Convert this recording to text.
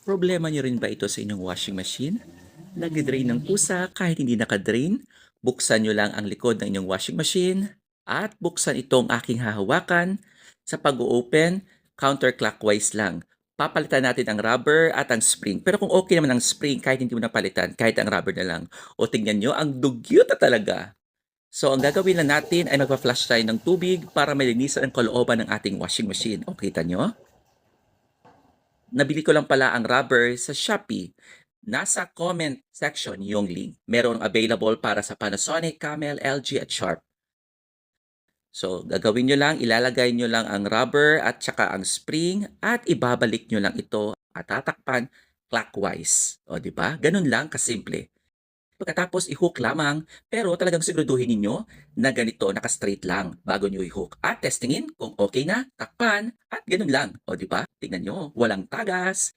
Problema niyo rin ba ito sa inyong washing machine? Nagdi-drain ng pusa kahit hindi naka-drain? Buksan niyo lang ang likod ng inyong washing machine at buksan itong aking hahawakan. Sa pag-open, counterclockwise lang. Papalitan natin ang rubber at ang spring. Pero kung okay naman ang spring, kahit hindi mo napalitan, kahit ang rubber na lang. O tingnan nyo, ang dugyot na talaga. So, ang gagawin lang natin ay magpa-flush tayo ng tubig para malinisan ang kalooban ng ating washing machine. O, kita nyo? Nabili ko lang pala ang rubber sa Shopee. Nasa comment section yung link. Merong available para sa Panasonic, Camel, LG at Sharp. So, gagawin nyo lang, ilalagay nyo lang ang rubber at saka ang spring at ibabalik nyo lang ito at tatakpan clockwise. O, di ba? Ganun lang kasimple. Pagkatapos i-hook lamang, pero talagang siguraduhin ninyo na ganito naka-straight lang bago nyo i-hook. At testingin kung okay na, takpan, at ganun lang. O di ba? Tingnan nyo, walang tagas,